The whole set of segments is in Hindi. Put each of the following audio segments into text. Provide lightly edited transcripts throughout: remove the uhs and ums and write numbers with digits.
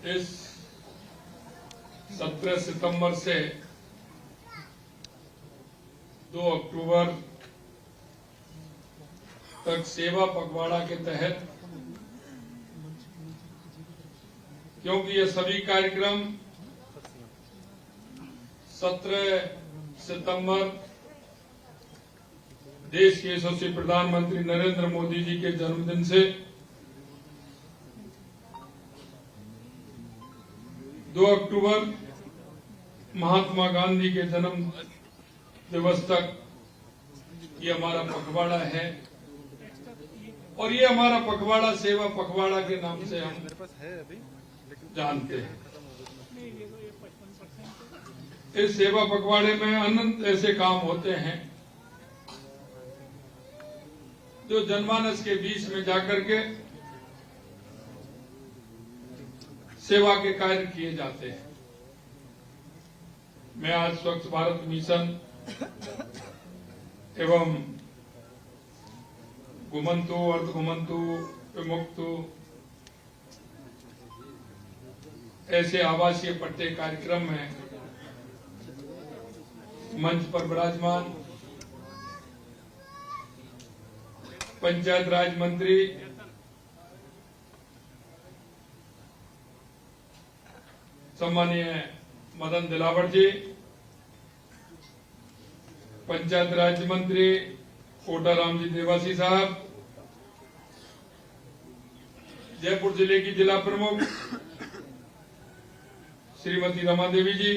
इस 17 सितंबर से 2 अक्टूबर तक सेवा पखवाड़ा के तहत, क्योंकि ये सभी कार्यक्रम 17 सितंबर देश के यशस्वी प्रधानमंत्री नरेंद्र मोदी जी के जन्मदिन से 2 अक्टूबर महात्मा गांधी के जन्म दिवस तक ये हमारा पखवाड़ा है। और ये हमारा पखवाड़ा सेवा पखवाड़ा के नाम से हम जानते हैं। इस सेवा पखवाड़े में अनंत ऐसे काम होते हैं जो जनमानस के बीच में जाकर के सेवा के कार्य किए जाते हैं। मैं आज स्वच्छ भारत मिशन एवं घुमंतु अर्ध घुमंतु विमुक्तु ऐसे आवासीय पट्टे कार्यक्रम में मंच पर विराजमान पंचायत राज मंत्री सम्मानीय मदन दिलावर जी, पंचायत राज मंत्री कोटाराम जी देवासी साहब, जयपुर जिले की जिला प्रमुख श्रीमती रमा देवी जी,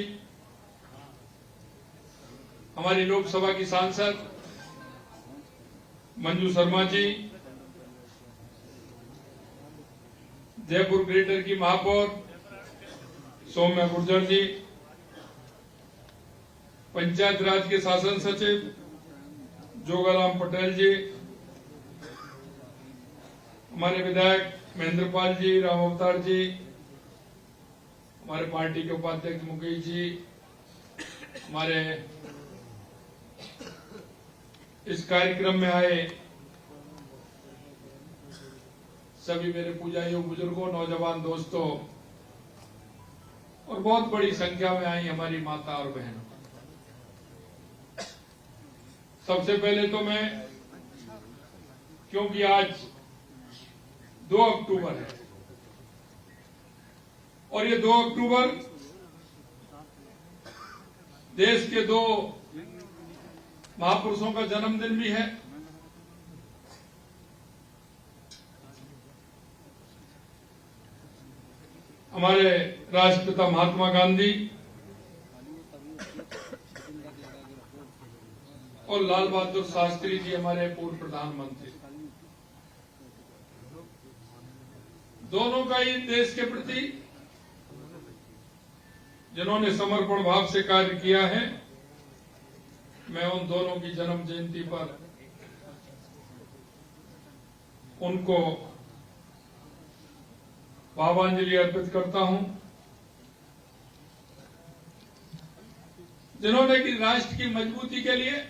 हमारी लोकसभा की सांसद मंजू शर्मा जी, जयपुर ग्रेटर की महापौर सौम्या गुर्जर जी, पंचायत राज के शासन सचिव जोगाराम पटेल जी, हमारे विधायक महेंद्रपाल जी, राम अवतार जी, हमारे पार्टी के उपाध्यक्ष मुकेश जी, हमारे इस कार्यक्रम में आए सभी मेरे पूजाइयों, बुजुर्गों, नौजवान दोस्तों और बहुत बड़ी संख्या में आई हमारी माता और बहनों, सबसे पहले तो मैं, क्योंकि आज 2 अक्टूबर है और ये 2 अक्टूबर देश के 2 महापुरुषों का जन्मदिन भी है। हमारे राष्ट्रपिता महात्मा गांधी और लाल बहादुर शास्त्री जी, हमारे पूर्व प्रधानमंत्री, दोनों का ही देश के प्रति जिन्होंने समर्पण भाव से कार्य किया है, मैं उन दोनों की जन्म जयंती पर उनको भावांजलि अर्पित करता हूं, जिन्होंने कि राष्ट्र की मजबूती के लिए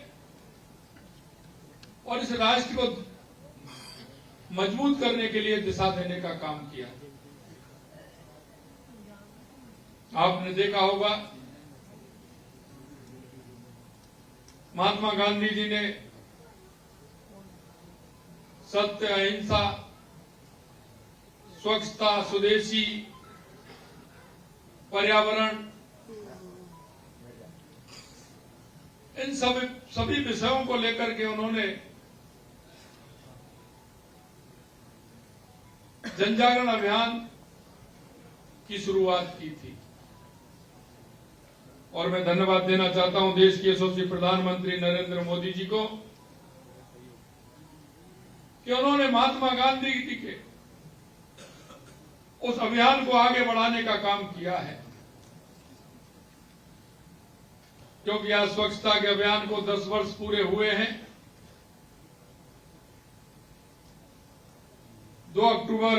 और इस राष्ट्र को मजबूत करने के लिए दिशा देने का काम किया। आपने देखा होगा महात्मा गांधी जी ने सत्य, अहिंसा, स्वच्छता, स्वदेशी, पर्यावरण, इन सभी विषयों को लेकर के उन्होंने जनजागरण अभियान की शुरुआत की थी। और मैं धन्यवाद देना चाहता हूं देश के यशस्वी प्रधानमंत्री नरेंद्र मोदी जी को कि उन्होंने महात्मा गांधी जी के उस अभियान को आगे बढ़ाने का काम किया है। क्योंकि आज स्वच्छता के अभियान को 10 वर्ष पूरे हुए हैं। 2 अक्टूबर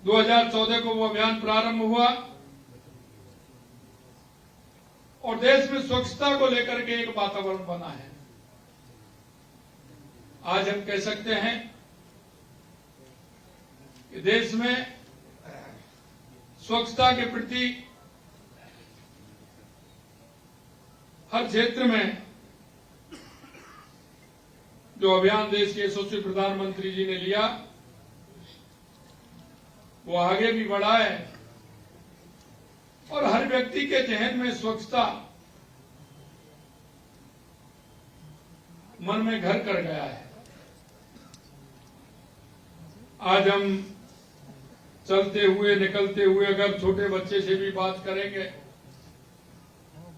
2014 को वो अभियान प्रारंभ हुआ और देश में स्वच्छता को लेकर के एक वातावरण बना है। आज हम कह सकते हैं कि देश में स्वच्छता के प्रति हर क्षेत्र में जो अभियान देश के यशस्वी प्रधानमंत्री जी ने लिया वो आगे भी बढ़ा है और हर व्यक्ति के जहन में स्वच्छता मन में घर कर गया है। आज हम चलते हुए निकलते हुए अगर छोटे बच्चे से भी बात करेंगे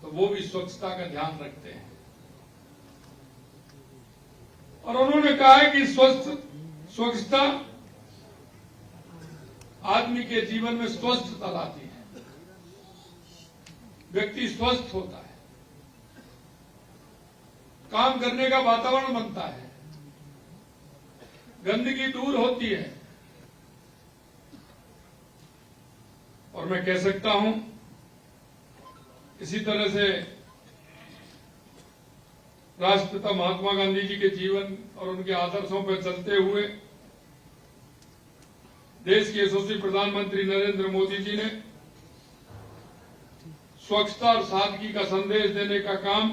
तो वो भी स्वच्छता का ध्यान रखते हैं और उन्होंने कहा है कि स्वच्छता आदमी के जीवन में स्वस्थता लाती है, व्यक्ति स्वस्थ होता है, काम करने का वातावरण बनता है, गंदगी दूर होती है। और मैं कह सकता हूं इसी तरह से राष्ट्रपिता महात्मा गांधी जी के जीवन और उनके आदर्शों पर चलते हुए देश के यशस्वी प्रधानमंत्री नरेंद्र मोदी जी ने स्वच्छता और सादगी का संदेश देने का काम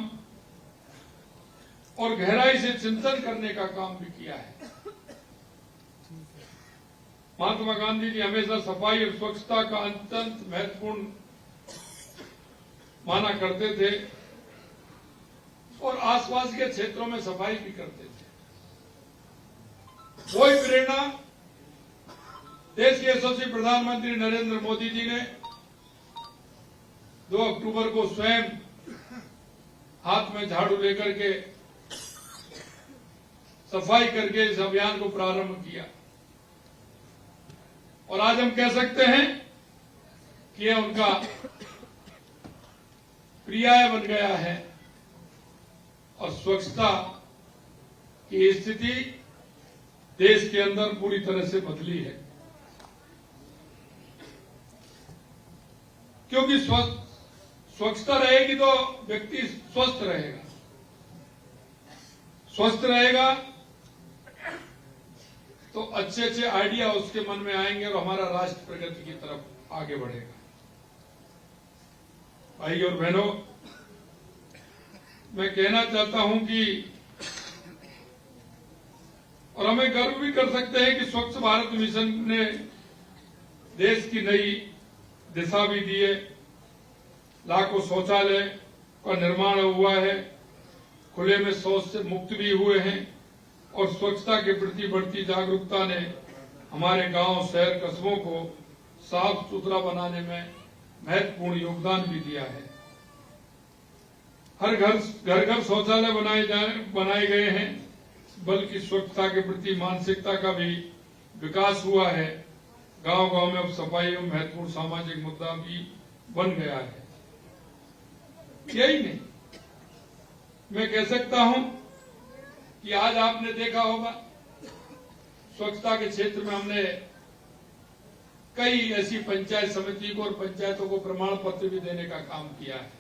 और गहराई से चिंतन करने का काम भी किया है। महात्मा गांधी जी हमेशा सफाई और स्वच्छता का अत्यंत महत्वपूर्ण माना करते थे और आसपास के क्षेत्रों में सफाई भी करते थे। वही प्रेरणा देश के यशस्वी प्रधानमंत्री नरेंद्र मोदी जी ने 2 अक्टूबर को स्वयं हाथ में झाड़ू लेकर के सफाई करके इस अभियान को प्रारंभ किया और आज हम कह सकते हैं कि यह उनका पर्याय बन गया है और स्वच्छता की स्थिति देश के अंदर पूरी तरह से बदली है, क्योंकि स्वच्छता रहेगी तो व्यक्ति स्वस्थ रहेगा, स्वस्थ रहेगा तो अच्छे अच्छे आइडिया उसके मन में आएंगे और हमारा राष्ट्र प्रगति की तरफ आगे बढ़ेगा। भाई और बहनों, मैं कहना चाहता हूं कि और हमें गर्व भी कर सकते हैं कि स्वच्छ भारत मिशन ने देश की नई दिशा भी दी है। लाखों शौचालय का निर्माण हुआ है, खुले में शौच से मुक्त भी हुए हैं और स्वच्छता के प्रति बढ़ती जागरूकता ने हमारे गांव, शहर, कस्बों को साफ सुथरा बनाने में महत्वपूर्ण योगदान भी दिया है। हर घर शौचालय बनाए गए हैं, बल्कि स्वच्छता के प्रति मानसिकता का भी विकास हुआ है। गांव गांव में अब सफाई एवं महत्वपूर्ण सामाजिक मुद्दा भी बन गया है। यही नहीं, मैं कह सकता हूं कि आज आपने देखा होगा स्वच्छता के क्षेत्र में हमने कई ऐसी पंचायत समिति को और पंचायतों को प्रमाण पत्र भी देने का काम किया है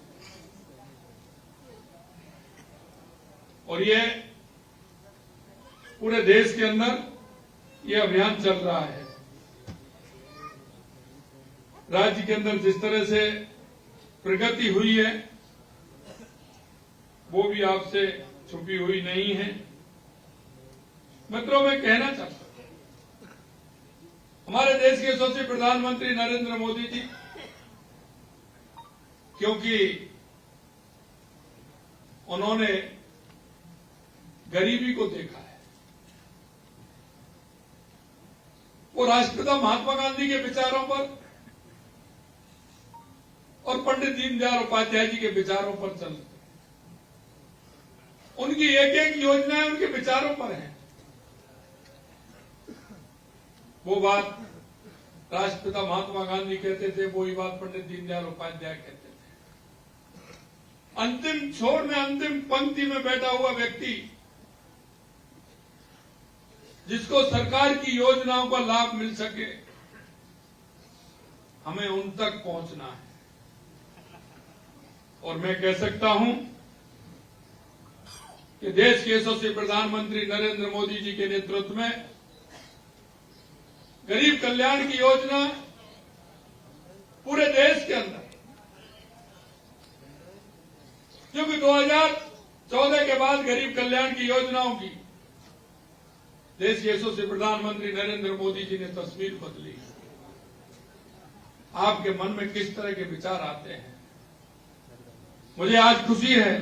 और ये पूरे देश के अंदर ये अभियान चल रहा है। राज्य के अंदर जिस तरह से प्रगति हुई है वो भी आपसे छुपी हुई नहीं है। मित्रों, मैं कहना चाहता हूं हमारे देश के यशस्वी प्रधानमंत्री नरेंद्र मोदी जी, क्योंकि उन्होंने गरीबी को देखा है, वो राष्ट्रपिता महात्मा गांधी के विचारों पर और पंडित दीनदयाल उपाध्याय जी के विचारों पर चलते, उनकी एक एक योजनाएं उनके विचारों पर है। वो बात राष्ट्रपिता महात्मा गांधी कहते थे, वही बात पंडित दीनदयाल उपाध्याय कहते थे। अंतिम छोर में, अंतिम पंक्ति में बैठा हुआ व्यक्ति जिसको सरकार की योजनाओं का लाभ मिल सके, हमें उन तक पहुंचना है। और मैं कह सकता हूं कि देश के यशस्वी प्रधानमंत्री नरेंद्र मोदी जी के नेतृत्व में गरीब कल्याण की योजना पूरे देश के अंदर, क्योंकि 2014 के बाद गरीब कल्याण की योजनाओं की देश के यशस्वी प्रधानमंत्री नरेंद्र मोदी जी ने तस्वीर बदली। आपके मन में किस तरह के विचार आते हैं? मुझे आज खुशी है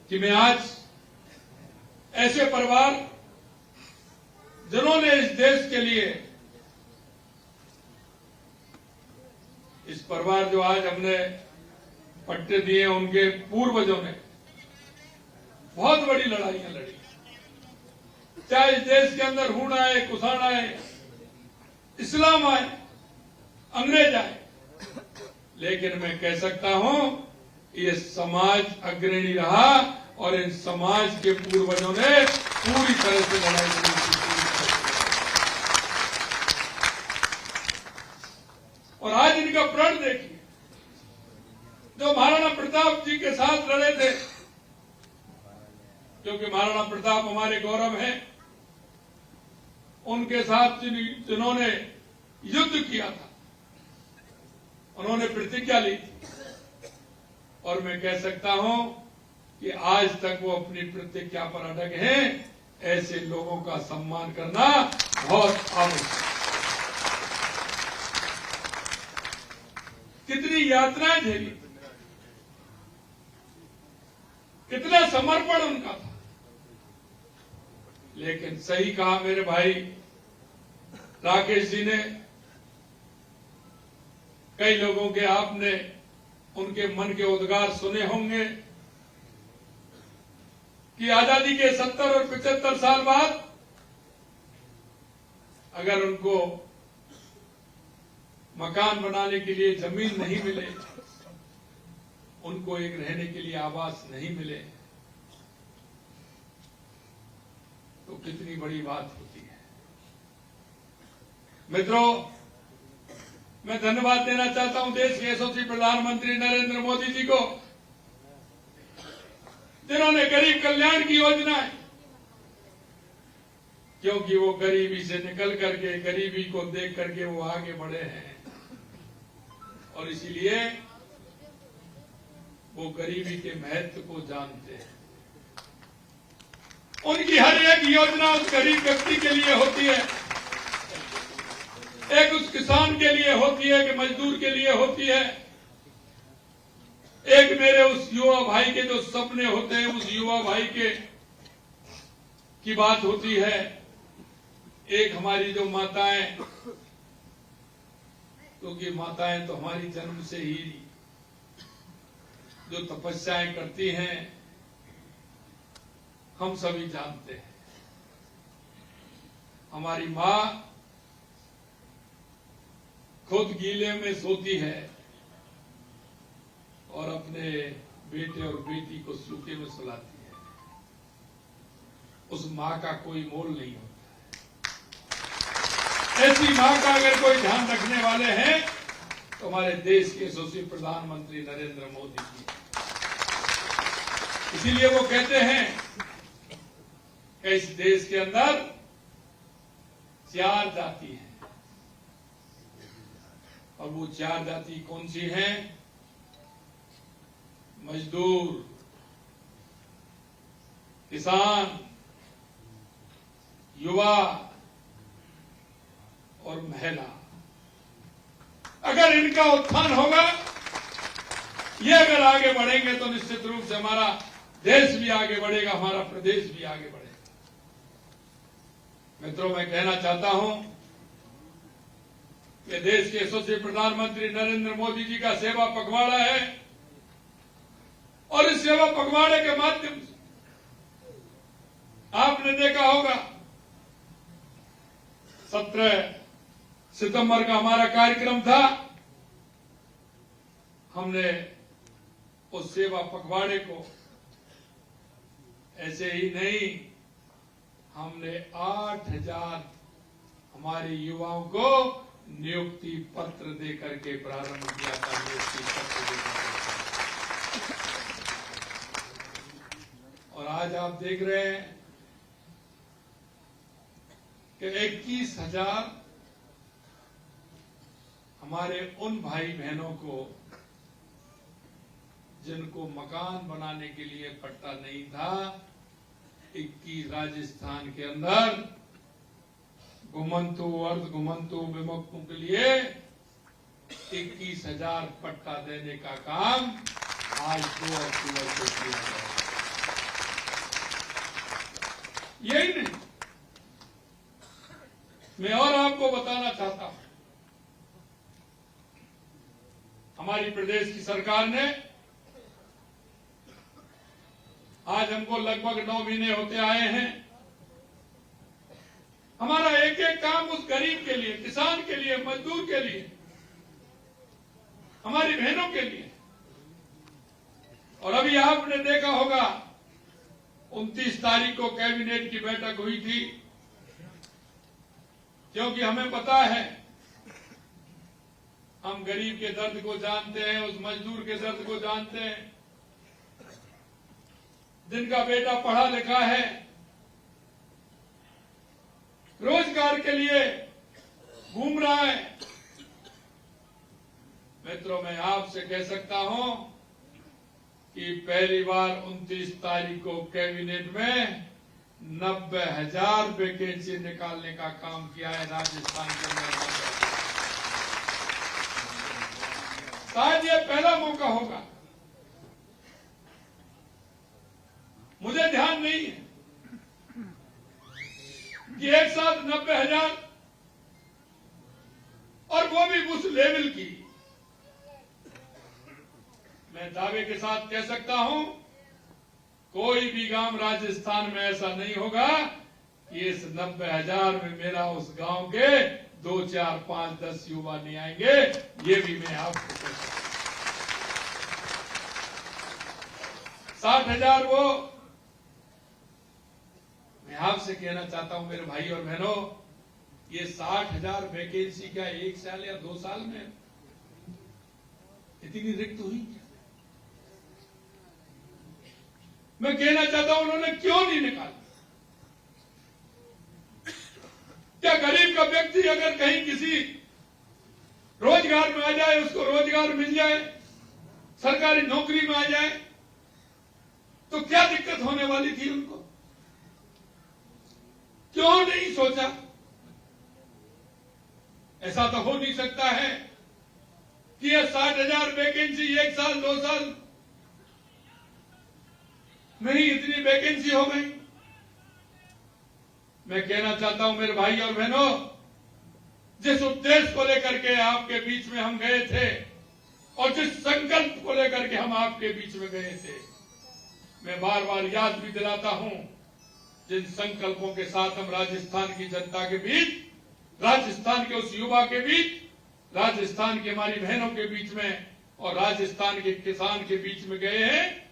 कि मैं आज ऐसे परिवार जिन्होंने इस देश के लिए, इस परिवार जो आज हमने पट्टे दिए, उनके पूर्वजों ने बहुत बड़ी लड़ाइयां लड़ी, चाहे इस देश के अंदर हूण आए, कुषाण आए, इस्लाम आए, अंग्रेज आए, लेकिन मैं कह सकता हूं ये समाज अग्रणी रहा और इन समाज के पूर्वजों ने पूरी तरह से लड़ाई लड़ी। और आज इनका प्रण देखिए, जो महाराणा प्रताप जी के साथ लड़े थे, क्योंकि महाराणा प्रताप हमारे गौरव हैं, उनके साथ जिन्होंने युद्ध किया था, उन्होंने प्रतिज्ञा ली थी, और मैं कह सकता हूं कि आज तक वो अपनी प्रतिज्ञा पर अड़ग हैं। ऐसे लोगों का सम्मान करना बहुत आवश्यक है। कितनी यातनाएं झेली, कितना समर्पण उनका था, लेकिन सही कहा मेरे भाई राकेश जी ने, कई लोगों के आपने उनके मन के उद्गार सुने होंगे कि आजादी के 70 और 75 साल बाद अगर उनको मकान बनाने के लिए जमीन नहीं मिले, उनको एक रहने के लिए आवास नहीं मिले, तो कितनी बड़ी बात होती है। मित्रों, मैं धन्यवाद देना चाहता हूं देश के यशस्वी प्रधानमंत्री नरेंद्र मोदी जी को, जिन्होंने गरीब कल्याण की योजनाएं, क्योंकि वो गरीबी से निकल करके, गरीबी को देख करके वो आगे बढ़े हैं, और इसीलिए वो गरीबी के महत्व को जानते हैं। उनकी हर एक योजना उस गरीब व्यक्ति के लिए होती है, एक उस किसान के लिए होती है, कि मजदूर के लिए होती है, एक मेरे उस युवा भाई के जो सपने होते हैं, उस युवा भाई के की बात होती है, एक हमारी जो माताएं, क्योंकि माताएं तो हमारी जन्म से ही जो तपस्याएं करती हैं, हम सभी जानते हैं। हमारी मां खुद गीले में सोती है और अपने बेटे और बेटी को सूखे में सुलाती है। उस मां का कोई मोल नहीं होता। ऐसी मां का अगर कोई ध्यान रखने वाले हैं तो हमारे देश के यशस्वी प्रधानमंत्री नरेंद्र मोदी जी। इसीलिए वो कहते हैं कि इस देश के अंदर 4 जाति है, और वो 4 जाति कौन सी हैं? मजदूर, किसान, युवा और महिला। अगर इनका उत्थान होगा, ये अगर आगे बढ़ेंगे तो निश्चित रूप से हमारा देश भी आगे बढ़ेगा, हमारा प्रदेश भी आगे बढ़ेगा। मित्रों, मैं कहना चाहता हूं कि देश के यशस्वी प्रधानमंत्री नरेंद्र मोदी जी का सेवा पखवाड़ा है, और इस सेवा पखवाड़े के माध्यम से आपने देखा होगा 17 सितंबर का हमारा कार्यक्रम था। हमने उस सेवा पखवाड़े को ऐसे ही नहीं, हमने 8000 हमारे युवाओं को नियुक्ति पत्र देकर के प्रारंभ किया था। नियुक्ति पत्र देकर, और आज आप देख रहे हैं कि 21,000 हमारे उन भाई बहनों को जिनको मकान बनाने के लिए पट्टा नहीं था, 21 राजस्थान के अंदर घुमंतु अर्ध घुमंतु विमुक्तों के लिए 21,000 पट्टा देने का काम आज 2 अक्टूबर को किया गया। यही नहीं, मैं और आपको बताना चाहता हूं, हमारी प्रदेश की सरकार ने आज हमको लगभग 9 महीने होते आए हैं, हमारा एक एक काम उस गरीब के लिए, किसान के लिए, मजदूर के लिए, हमारी बहनों के लिए। और अभी आपने देखा होगा 29 तारीख को कैबिनेट की बैठक हुई थी, क्योंकि हमें पता है, हम गरीब के दर्द को जानते हैं, उस मजदूर के दर्द को जानते हैं, जिनका बेटा पढ़ा लिखा है, रोजगार के लिए घूम रहा है। मित्रों, मैं आपसे कह सकता हूं कि पहली बार 29 तारीख को कैबिनेट में 90,000 वैकेंसी निकालने का काम किया है राजस्थान के अंदर। शायद ये पहला मौका होगा, मुझे ध्यान नहीं है कि एक साथ 90,000, और वो भी उस लेवल की। मैं दावे के साथ कह सकता हूं, कोई भी गांव राजस्थान में ऐसा नहीं होगा कि इस 90,000 में मेरा उस गांव के 2, 4, 5, 10 युवा नहीं आएंगे। ये भी मैं आपको कहता हूं। 60,000 वो, मैं आपसे कहना चाहता हूं मेरे भाई और बहनों, ये 60,000 वैकेंसी क्या 1 साल या 2 साल में इतनी रिक्त हुई? मैं कहना चाहता हूं उन्होंने क्यों नहीं निकाला? क्या गरीब का व्यक्ति अगर कहीं किसी रोजगार में आ जाए, उसको रोजगार मिल जाए, सरकारी नौकरी में आ जाए, तो क्या दिक्कत होने वाली थी उनको? क्यों नहीं सोचा? ऐसा तो हो नहीं सकता है कि यह 60,000 वैकेंसी 1 साल 2 साल में ही इतनी वैकेंसी हो गई। मैं कहना चाहता हूं मेरे भाई और बहनों, जिस उद्देश्य को लेकर के आपके बीच में हम गए थे और जिस संकल्प को लेकर के हम आपके बीच में गए थे, मैं बार बार याद भी दिलाता हूं, जिन संकल्पों के साथ हम राजस्थान की जनता के बीच, राजस्थान के उस युवा के बीच, राजस्थान की हमारी बहनों के बीच में और राजस्थान के किसान के बीच में गए हैं,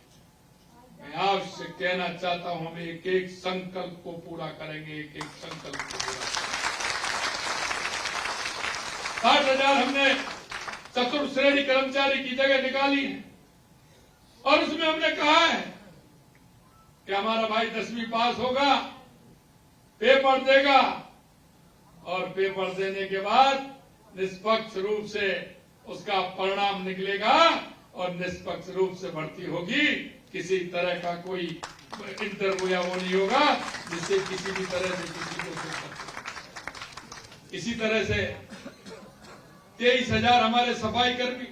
मैं आपसे कहना चाहता हूं, हम एक एक संकल्प को पूरा करेंगे, एक एक संकल्प को पूरा करेंगे। 60,000 हमने चतुर्थ श्रेणी कर्मचारी की जगह निकाली है, और उसमें हमने कहा है कि हमारा भाई 10वीं पास होगा, पेपर देगा, और पेपर देने के बाद निष्पक्ष रूप से उसका परिणाम निकलेगा और निष्पक्ष रूप से भर्ती होगी। किसी तरह का कोई इंटरव्यू या वो नहीं होगा जिससे किसी भी तरह से किसी को। इसी तरह से 23,000 हमारे सफाई कर्मी,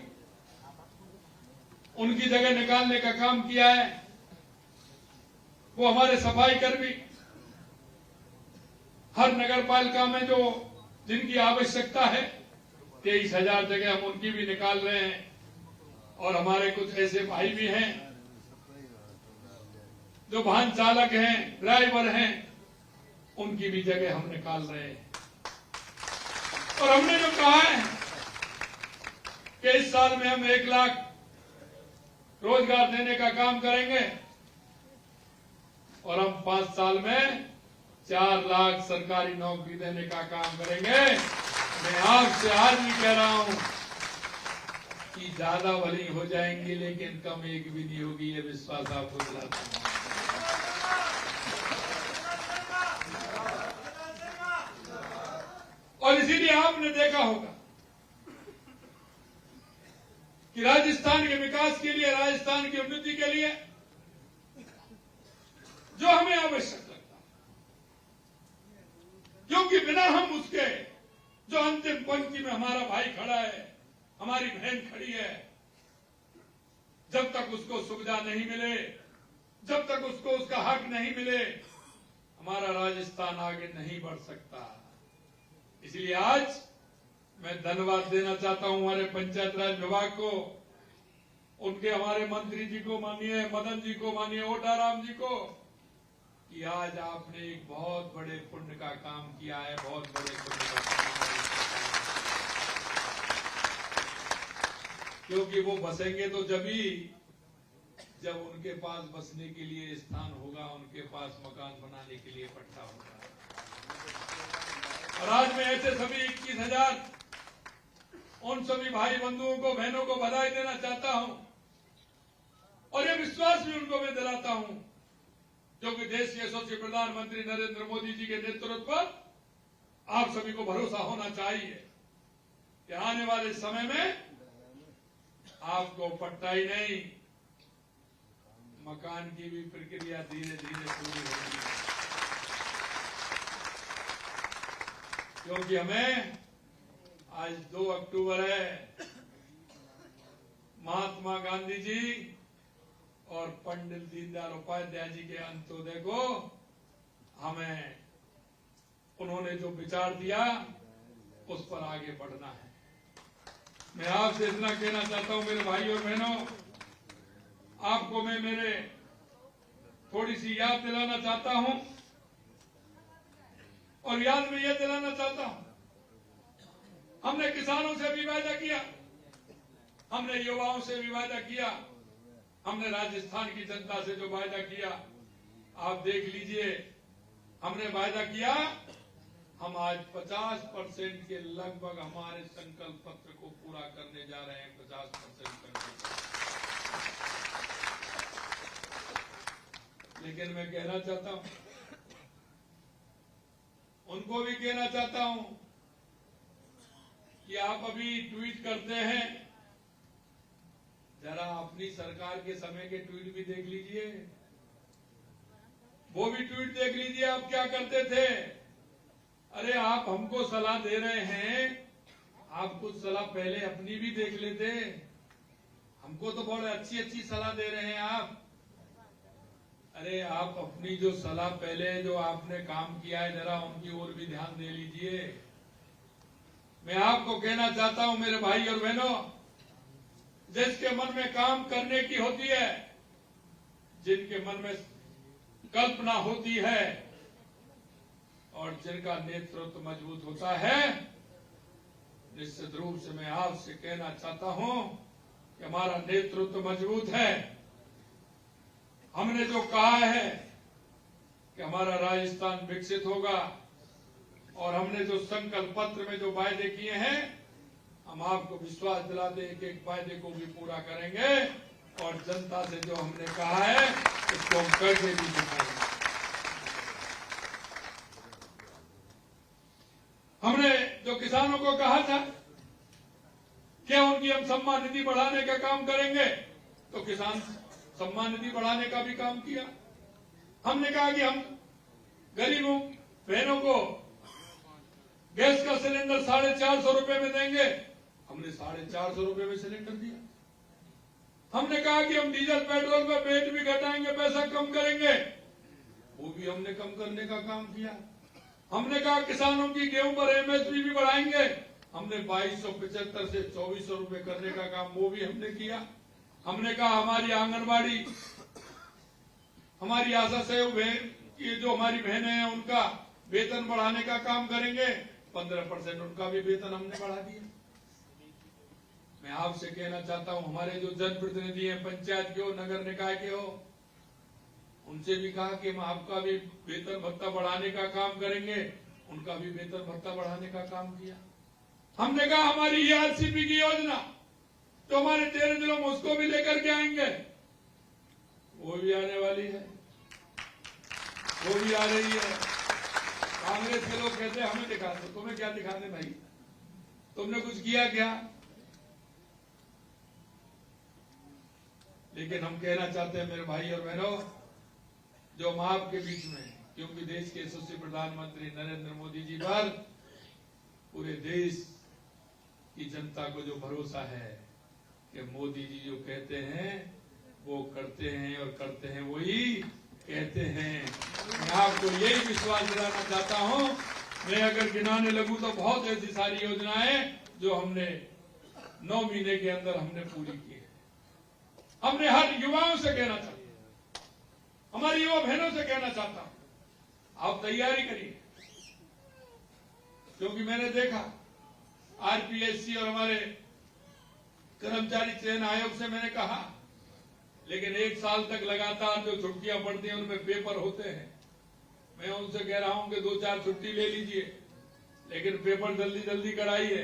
उनकी जगह निकालने का काम किया है। वो हमारे सफाई कर्मी हर नगर पालिका में जो जिनकी आवश्यकता है, 23,000 जगह हम उनकी भी निकाल रहे हैं। और हमारे कुछ ऐसे भाई भी हैं जो वाहन चालक हैं, ड्राइवर हैं, उनकी भी जगह हम निकाल रहे हैं। और हमने जो कहा है कि इस साल में हम 1 लाख रोजगार देने का काम करेंगे, और हम 5 साल में 4 लाख सरकारी नौकरी देने का काम करेंगे। मैं आपसे आज भी कह रहा हूं कि ज्यादा भली हो जाएंगी, लेकिन कम एक भी नहीं होगी, ये विश्वास आपको दिलाता हूं। और इसीलिए आपने देखा होगा कि राजस्थान के विकास के लिए, राजस्थान की उन्नति के लिए जो हमें आवश्यक लगता, क्योंकि बिना हम उसके, जो अंतिम पंक्ति में हमारा भाई खड़ा है, हमारी बहन खड़ी है, जब तक उसको सुविधा नहीं मिले, जब तक उसको उसका हक नहीं मिले, हमारा राजस्थान आगे नहीं बढ़ सकता। इसलिए आज मैं धन्यवाद देना चाहता हूं हमारे पंचायत राज विभाग को, उनके हमारे मंत्री जी को, माननीय मदन जी को, माननीय ओटाराम जी को, कि आज आपने एक बहुत बड़े पुण्य का काम किया है, बहुत बड़े पुण्य का काम किया। क्योंकि वो बसेंगे तो जब उनके पास बसने के लिए स्थान होगा, उनके पास मकान बनाने के लिए पट्टा होगा। और आज मैं ऐसे सभी 21,000 उन सभी भाई बंधुओं को, बहनों को बधाई देना चाहता हूं, और यह विश्वास भी उनको मैं दिलाता हूं, क्योंकि देश के यशस्वी प्रधानमंत्री नरेंद्र मोदी जी के नेतृत्व पर आप सभी को भरोसा होना चाहिए कि आने वाले समय में आपको पट्टा ही नहीं, मकान की भी प्रक्रिया धीरे धीरे पूरी होगी। क्योंकि हमें आज 2 अक्टूबर है, महात्मा गांधी जी और पंडित दीनदयाल उपाध्याय जी के अंत्योदय को हमें, उन्होंने जो विचार दिया उस पर आगे बढ़ना है। मैं आपसे इतना कहना चाहता हूं मेरे भाई और बहनों, आपको मैं मेरे थोड़ी सी याद दिलाना चाहता हूं, और याद में यह दिलाना चाहता हूं, हमने किसानों से भी वायदा किया, हमने युवाओं से भी वायदा किया, हमने राजस्थान की जनता से जो वायदा किया, आप देख लीजिए, हमने वायदा किया, हम आज 50% के लगभग हमारे संकल्प पत्र को पूरा करने जा रहे हैं। 50% करने। लेकिन मैं कहना चाहता हूं, उनको भी कहना चाहता हूं कि आप अभी ट्वीट करते हैं, जरा अपनी सरकार के समय के ट्वीट भी देख लीजिए, वो भी ट्वीट देख लीजिए, आप क्या करते थे। अरे आप हमको सलाह दे रहे हैं, आप कुछ सलाह पहले अपनी भी देख लेते। हमको तो बहुत अच्छी अच्छी सलाह दे रहे हैं आप। अरे आप अपनी जो सलाह पहले जो आपने काम किया है, जरा उनकी ओर भी ध्यान दे लीजिए। मैं आपको कहना चाहता हूं मेरे भाई और बहनों, जिसके मन में काम करने की होती है, जिनके मन में कल्पना होती है, और जिनका नेतृत्व मजबूत होता है, निश्चित रूप से मैं आपसे कहना चाहता हूं कि हमारा नेतृत्व मजबूत है। हमने जो कहा है कि हमारा राजस्थान विकसित होगा, और हमने जो संकल्प पत्र में जो वायदे किए हैं, हम आपको विश्वास दिलाते एक एक वायदे को भी पूरा करेंगे, और जनता से जो हमने कहा है उसको हम करके भी दिखाएंगे। हमने जो किसानों को कहा था कि उनकी हम सम्मान निधि बढ़ाने का काम करेंगे, तो किसान सम्मान निधि बढ़ाने का भी काम किया। हमने कहा कि हम गरीबों बहनों को गैस का सिलेंडर 450 रुपए में देंगे, हमने 450 रुपए में सिलेंडर दिया। हमने कहा कि हम डीजल पेट्रोल पर रेट भी घटाएंगे, पैसा कम करेंगे, वो भी हमने कम करने का काम किया। हमने कहा किसानों की गेहूं पर एमएसपी भी बढ़ाएंगे, हमने 2275 से 2400 रुपए करने का काम वो भी हमने किया। हमने कहा हमारी आंगनबाड़ी, हमारी आशा सहयोग ये जो हमारी बहनें हैं उनका वेतन बढ़ाने का काम करेंगे, 15% उनका भी वेतन हमने बढ़ा दिया। मैं आपसे कहना चाहता हूं, हमारे जो जनप्रतिनिधि हैं, पंचायत के हो, नगर निकाय के हो, उनसे भी कहा कि हम आपका भी वेतन भत्ता बढ़ाने का काम करेंगे, उनका भी वेतन भत्ता बढ़ाने का काम किया। हमने कहा हमारी ईआरसीपी की योजना तो हमारे 13 जिलों में उसको भी लेकर के आएंगे, वो भी आने वाली है, वो भी आ रही है। कांग्रेस के लोग कहते हैं हमें दिखा दो, तुम्हें क्या दिखाने भाई, तुमने कुछ किया क्या? लेकिन हम कहना चाहते हैं मेरे भाई और बहनों, जो हम आपके बीच में, क्योंकि देश के यशस्वी प्रधानमंत्री नरेंद्र मोदी जी पर पूरे देश की जनता को जो भरोसा है कि मोदी जी जो कहते हैं वो करते हैं और करते हैं वही कहते हैं। मैं आपको यही विश्वास दिलाना चाहता हूं। मैं अगर गिनाने लगूं तो बहुत ऐसी सारी योजनाएं जो हमने 9 महीने के अंदर हमने पूरी की है। हमने हर युवाओं से कहना चाहता हूं, हमारी युवा बहनों से कहना चाहता हूं, आप तैयारी करिए, क्योंकि मैंने देखा आरपीएससी और हमारे कर्मचारी चयन आयोग से मैंने कहा, लेकिन 1 साल तक लगातार जो छुट्टियां पड़ती हैं उनमें पेपर होते हैं। मैं उनसे कह रहा हूं कि 2-4 छुट्टी ले लीजिए, लेकिन पेपर जल्दी जल्दी कराइए,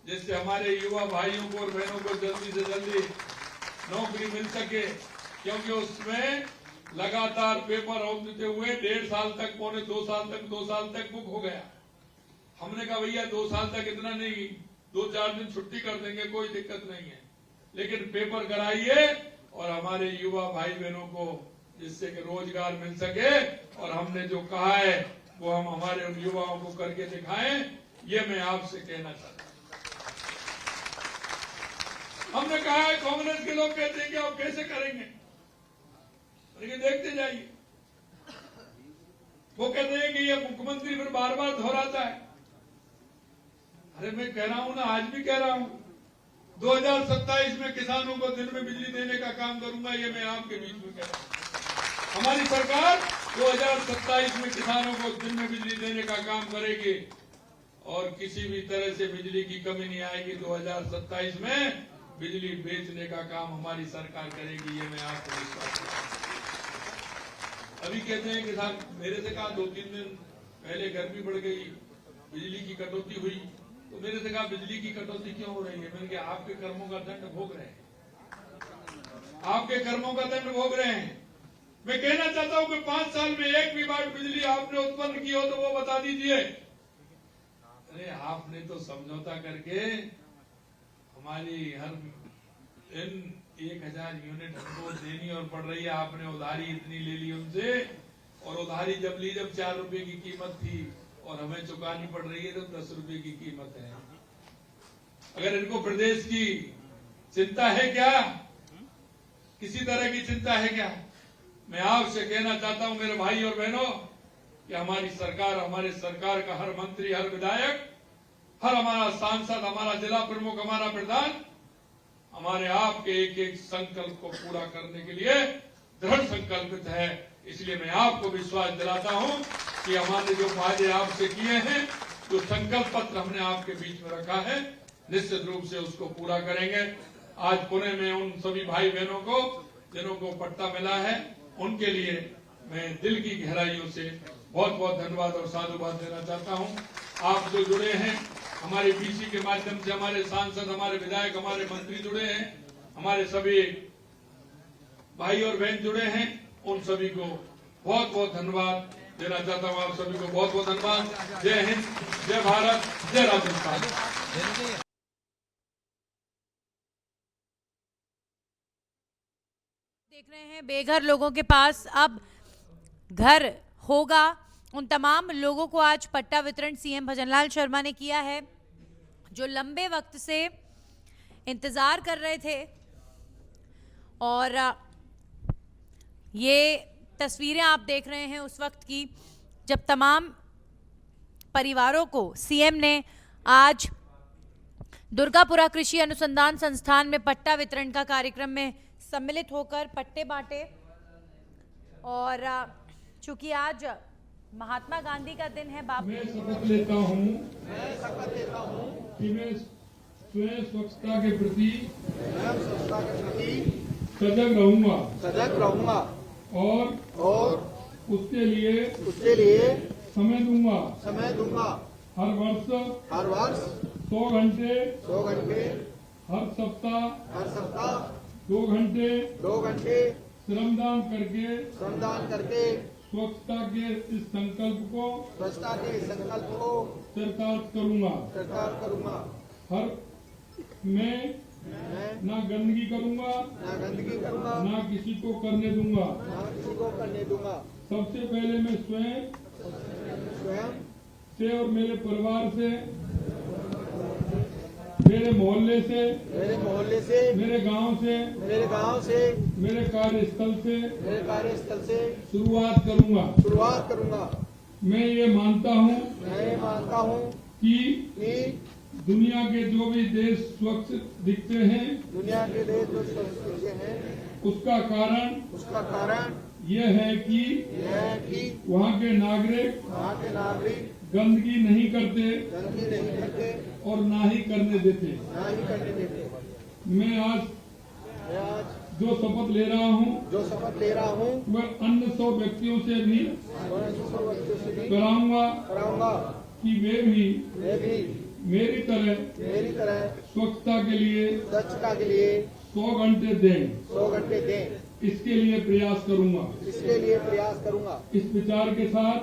जिससे हमारे युवा भाइयों को और बहनों को जल्दी से जल्दी नौकरी मिल सके। क्योंकि उसमें लगातार पेपर होते हुए 1.5 साल तक, पौने 2 साल तक बुक हो गया। हमने कहा भैया 2 साल तक इतना नहीं, 2-4 दिन छुट्टी कर देंगे, कोई दिक्कत नहीं है, लेकिन पेपर कराइए और हमारे युवा भाई बहनों को जिससे कि रोजगार मिल सके। और हमने जो कहा है वो हम हमारे उन युवाओं को करके दिखाएं, ये मैं आपसे कहना चाहता हूं। हमने कहा है, कांग्रेस के लोग कहते हैं कि आप कैसे करेंगे, लेकिन देखते जाइए। वो कहते हैं कि ये मुख्यमंत्री फिर बार बार दोहराता है। अरे मैं कह रहा हूं ना, आज भी कह रहा हूं, 2027 में किसानों को दिन में बिजली देने का काम करूंगा, ये मैं आपके बीच में कह रहा हूं। हमारी सरकार 2027 में किसानों को दिन में बिजली देने का काम करेगी और किसी भी तरह से बिजली की कमी नहीं आएगी। 2027 में बिजली बेचने का काम हमारी सरकार करेगी, ये मैं आपको विश्वास देता हूं। अभी कहते हैं किसान, मेरे से कहा 2-3 दिन पहले गर्मी बढ़ गई, बिजली की कटौती हुई, तो मेरे से कहा बिजली की कटौती क्यों हो रही है? मैंने कहा आपके कर्मों का दंड भोग रहे हैं, आपके कर्मों का दंड भोग रहे हैं। मैं कहना चाहता हूं कि 5 साल में एक भी बार बिजली आपने उत्पन्न की हो तो वो बता दीजिए। अरे आपने तो समझौता करके हमारी हर दिन 1000 यूनिट हमको देनी और पड़ रही है। आपने उधारी इतनी ले ली उनसे, और उधारी जब ली जब 4 रुपए की कीमत थी और हमें चुकानी पड़ रही है तो 10 रुपए की कीमत है। अगर इनको प्रदेश की चिंता है क्या, किसी तरह की चिंता है क्या? मैं आपसे कहना चाहता हूं मेरे भाई और बहनों कि हमारी सरकार, हमारे सरकार का हर मंत्री, हर विधायक, हर हमारा सांसद, हमारा जिला प्रमुख, हमारा प्रधान, हमारे आपके एक संकल्प को पूरा करने के लिए दृढ़ संकल्पित है। इसलिए मैं आपको विश्वास दिलाता हूं कि हमारे जो वादे आपसे किए हैं, जो संकल्प पत्र हमने आपके बीच में रखा है, निश्चित रूप से उसको पूरा करेंगे। आज पुणे में उन सभी भाई बहनों को जिन्हों को पट्टा मिला है, उनके लिए मैं दिल की गहराइयों से बहुत बहुत धन्यवाद और साधुवाद देना चाहता हूं। आप जो जुड़े हैं हमारे बीसी के माध्यम से, हमारे सांसद, हमारे विधायक, हमारे मंत्री जुड़े हैं, हमारे सभी भाई और बहन जुड़े हैं, उन सभी को बहुत बहुत धन्यवाद देना चाहता हूं। आप सभी को बहुत बहुत धन्यवाद। जय हिंद, जय भारत, जय राजस्थान। देख रहे हैं बेघर लोगों के पास अब घर होगा। उन तमाम लोगों को आज पट्टा वितरण सीएम भजनलाल शर्मा ने किया है, जो लंबे वक्त से इंतजार कर रहे थे। और ये तस्वीरें आप देख रहे हैं उस वक्त की जब तमाम परिवारों को सीएम ने आज दुर्गापुरा कृषि अनुसंधान संस्थान में पट्टा वितरण का कार्यक्रम में सम्मिलित होकर पट्टे बांटे। और चूंकि आज महात्मा गांधी का दिन है, मैं शपथ लेता हूं कि मैं स्वयं स्वच्छता के प्रति सजग रहूंगा और उसके लिए समय दूंगा। हर वर्ष 100 घंटे, हर सप्ताह 2 घंटे श्रमदान करके स्वच्छता के इस संकल्प को चरितार्थ करूंगा। मैं ना गंदगी करूंगा, ना किसी को करने दूंगा। सबसे पहले मैं स्वयं से और मेरे परिवार से, मेरे मोहल्ले से, मेरे गांव से, मेरे कार्यस्थल से शुरुआत करूंगा। मैं ये मानता हूँ कि दुनिया के जो भी देश स्वच्छ दिखते हैं, उसका कारण यह है कि वहाँ के नागरिक गंदगी नहीं करते और ना ही करने देते। मैं आज जो शपथ ले रहा हूँ वह अन्य 100 व्यक्तियों से भी कराऊंगा कि वे भी मेरी तरह स्वच्छता के लिए 100 घंटे दें। इसके लिए प्रयास करूंगा। इस विचार के साथ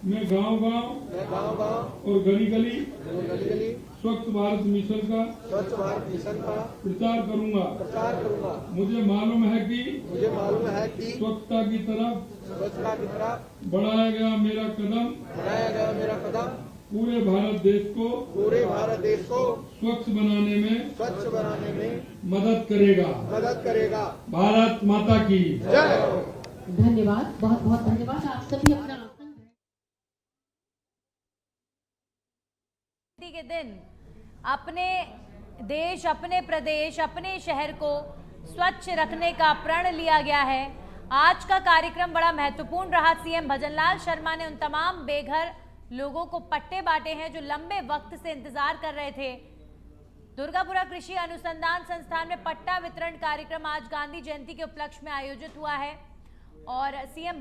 मैं गांव और गली स्वच्छ भारत मिशन का प्रचार करूंगा। मुझे मालूम है कि स्वच्छता की तरफ बढ़ाया गया मेरा कदम पूरे भारत देश को स्वच्छ बनाने में मदद करेगा। भारत माता की जय। धन्यवाद, बहुत बहुत धन्यवाद। आप सभी अपना आसन के दिन अपने देश, अपने प्रदेश, अपने शहर को स्वच्छ रखने का प्रण लिया गया है। आज का कार्यक्रम बड़ा महत्वपूर्ण रहा। सीएम भजनलाल शर्मा ने उन तमाम बेघर लोगों को पट्टे बांटे हैं जो लंबे वक्त से इंतजार कर रहे थे। दुर्गापुरा कृषि अनुसंधान संस्थान में पट्टा वितरण कार्यक्रम आज गांधी जयंती के उपलक्ष्य में आयोजित हुआ है और सीएम